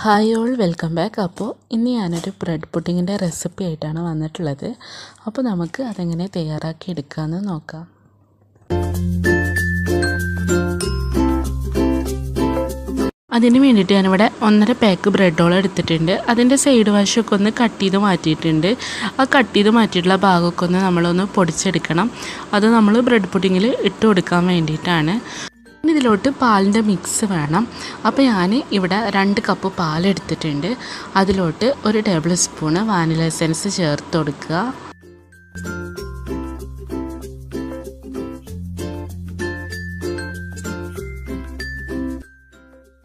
Hi all welcome back. അപ്പോൾ ഇന്ന് ഞാനൊരു ബ്രെഡ് പുഡിങ്ങിൻ്റെ റെസിപ്പി ആയിട്ടാണ് വന്നിട്ടുള്ളത്. അപ്പോൾ നമുക്ക് അതെങ്ങനെ തയ്യാറാക്കി എടുക്കാമെന്ന് നോക്കാം. അതിന് വേണ്ടിയിട്ട് ഞാനിവിടെ 1.5 പാക്ക് ബ്രെഡോളം എടുത്തിട്ടുണ്ട്. അതിൻ്റെ സൈഡ് വശമൊക്കെ ഒന്ന് കട്ട് ചെയ്ത് മാറ്റിയിട്ടുണ്ട്. ആ കട്ട് ചെയ്ത് മാറ്റിയിട്ടുള്ള ഭാഗമൊക്കെ ഒന്ന് നമ്മളൊന്ന് പൊടിച്ചെടുക്കണം. അത് നമ്മൾ ബ്രെഡ് പുഡിങ്ങിൽ ഇട്ട് കൊടുക്കാൻ വേണ്ടിയിട്ടാണ്. ഇതിലോട്ട് പാലിൻ്റെ മിക്സ് വേണം. അപ്പോൾ ഞാൻ ഇവിടെ 2 കപ്പ് പാലെടുത്തിട്ടുണ്ട്. അതിലോട്ട് 1 ടേബിൾ സ്പൂണ് വാനില എസൻസ് ചേർത്ത് കൊടുക്കുക.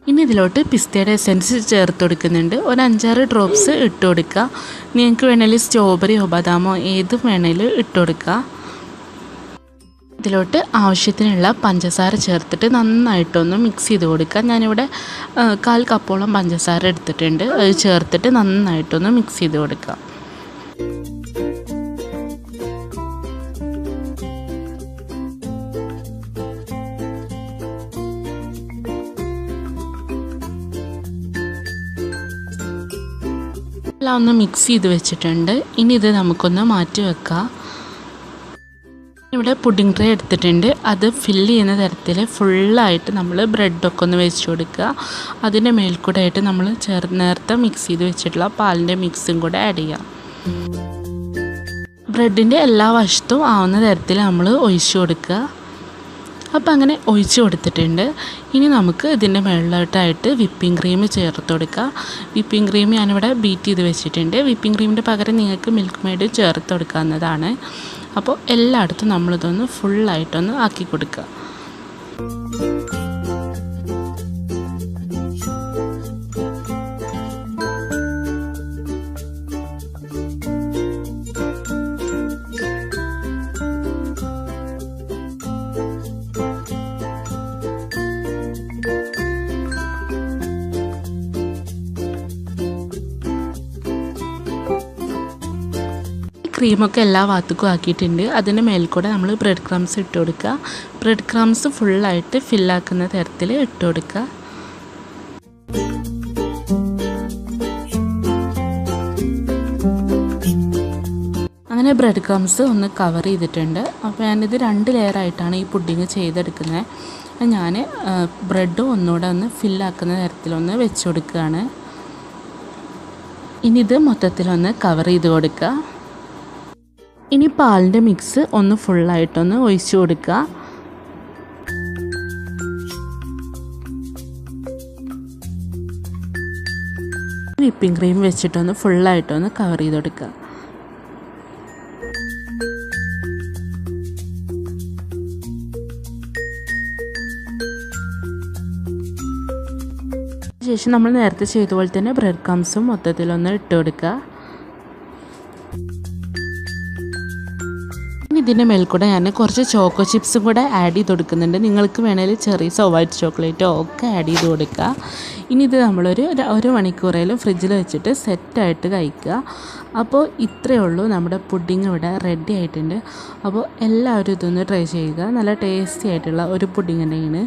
ഇനി ഇതിലോട്ട് പിസ്തയുടെ എസൻസ് ചേർത്ത് കൊടുക്കുന്നുണ്ട്. ഒരു 5-6 ഡ്രോപ്സ് ഇട്ട് കൊടുക്കുക. നിങ്ങൾക്ക് വേണമെങ്കിൽ സ്ട്രോബെറിയോ ബദാമോ ഏതും വേണമെങ്കിലും ഇട്ട് കൊടുക്കുക. ഇതിലോട്ട് ആവശ്യത്തിനുള്ള പഞ്ചസാര ചേർത്തിട്ട് നന്നായിട്ടൊന്ന് മിക്സ് ചെയ്ത് കൊടുക്കുക. ഞാനിവിടെ 1/4 കപ്പോളം പഞ്ചസാര എടുത്തിട്ടുണ്ട്. അത് ചേർത്തിട്ട് നന്നായിട്ടൊന്ന് മിക്സ് ചെയ്ത് കൊടുക്കുക. എല്ലാം ഒന്ന് മിക്സ് ചെയ്ത് വെച്ചിട്ടുണ്ട്. ഇനി ഇത് നമുക്കൊന്ന് മാറ്റി വെക്കാം. ഇവിടെ പുഡിംഗ് ട്രേ എടുത്തിട്ടുണ്ട്. അത് ഫില്ല് ചെയ്യുന്ന തരത്തിൽ ഫുള്ളായിട്ട് നമ്മൾ ബ്രെഡൊക്കെ ഒന്ന് വെച്ച് കൊടുക്കുക. അതിൻ്റെ മേൽക്കൂടെ ആയിട്ട് നമ്മൾ നേരത്തെ മിക്സ് ചെയ്ത് വെച്ചിട്ടുള്ള പാലിൻ്റെ മിക്സും കൂടെ ആഡ് ചെയ്യാം. ബ്രെഡിൻ്റെ എല്ലാ വശത്തും ആവുന്ന തരത്തിൽ നമ്മൾ ഒഴിച്ച് കൊടുക്കുക. അപ്പോൾ അങ്ങനെ ഒഴിച്ച് കൊടുത്തിട്ടുണ്ട്. ഇനി നമുക്ക് ഇതിൻ്റെ മുകളിലോട്ടായിട്ട് വിപ്പിംഗ് ക്രീം ചേർത്ത് കൊടുക്കുക. വിപ്പിംഗ് ക്രീം ഞാനിവിടെ ബീറ്റ് ചെയ്ത് വെച്ചിട്ടുണ്ട്. വിപ്പിംഗ് ക്രീമിൻ്റെ പകരം നിങ്ങൾക്ക് മിൽക്ക് മെയ്ഡ് ചേർത്ത് കൊടുക്കാവുന്നതാണ്. അപ്പോൾ എല്ലായിടത്തും നമ്മളിതൊന്ന് ഫുള്ളായിട്ടൊന്ന് ആക്കി കൊടുക്കുക. ക്രീമൊക്കെ എല്ലാ ഭാഗത്തേക്കും ആക്കിയിട്ടുണ്ട്. അതിൻ്റെ മേൽക്കൂടെ നമ്മൾ ബ്രെഡ് ക്രംസ് ഇട്ട് കൊടുക്കുക. ബ്രെഡ് ക്രംസ് ഫുള്ളായിട്ട് ഫില്ലാക്കുന്ന തരത്തിൽ ഇട്ട് കൊടുക്കുക. അങ്ങനെ ബ്രെഡ് ക്രംസ് ഒന്ന് കവർ ചെയ്തിട്ടുണ്ട്. അപ്പോൾ ഞാനിത് 2 ലെയറായിട്ടാണ് ഈ പുഡിങ് ചെയ്തെടുക്കുന്നത്. ഞാൻ ബ്രെഡ് ഒന്നുകൂടെ ഒന്ന് ഫില്ലാക്കുന്ന തരത്തിലൊന്ന് വെച്ച് കൊടുക്കുകയാണ്. ഇനി ഇത് മൊത്തത്തിലൊന്ന് കവർ ചെയ്ത് കൊടുക്കുക. ഇനി പാലിൻ്റെ മിക്സ് ഒന്ന് ഫുള്ളായിട്ടൊന്ന് ഒഴിച്ചു കൊടുക്കുക. വിപ്പിംഗ് ക്രീം വെച്ചിട്ടൊന്ന് ഫുള്ളായിട്ടൊന്ന് കവർ ചെയ്ത് കൊടുക്കുക. ശേഷം നമ്മൾ നേരത്തെ ചെയ്ത പോലെ തന്നെ ബ്രെഡ് ക്രംസും മൊത്തത്തിലൊന്ന് ഇട്ട് കൊടുക്കുക. ഇതിൻ്റെ മേൽക്കൂടെ ഞാൻ കുറച്ച് ചോക്കോ ചിപ്സും കൂടെ ആഡ് ചെയ്ത് കൊടുക്കുന്നുണ്ട്. നിങ്ങൾക്ക് വേണമെങ്കിൽ ചെറീസോ വൈറ്റ് ചോക്ലേറ്റോ ഒക്കെ ആഡ് ചെയ്ത് കൊടുക്കുക. ഇനി ഇത് ഒരു മണിക്കൂറേലും ഫ്രിഡ്ജിൽ വെച്ചിട്ട് സെറ്റായിട്ട് കഴിക്കുക. അപ്പോൾ ഇത്രയേ ഉള്ളൂ, നമ്മുടെ പുഡിങ് ഇവിടെ റെഡി ആയിട്ടുണ്ട്. അപ്പോൾ എല്ലാവരും ഇതൊന്ന് ട്രൈ ചെയ്യുക. നല്ല ടേസ്റ്റി ആയിട്ടുള്ള ഒരു പുഡിങ് തന്നെയാണ്.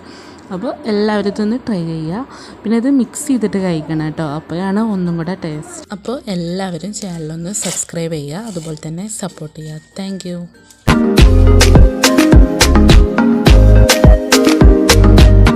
അപ്പോൾ എല്ലാവരും ഇതൊന്ന് ട്രൈ ചെയ്യുക. പിന്നെ ഇത് മിക്സ് ചെയ്തിട്ട് കഴിക്കണം കേട്ടോ, അപ്പോഴാണ് ഒന്നും കൂടെ ടേസ്റ്റ്. അപ്പോൾ എല്ലാവരും ചാനലൊന്ന് സബ്സ്ക്രൈബ് ചെയ്യുക, അതുപോലെ തന്നെ സപ്പോർട്ട് ചെയ്യുക. Thank you.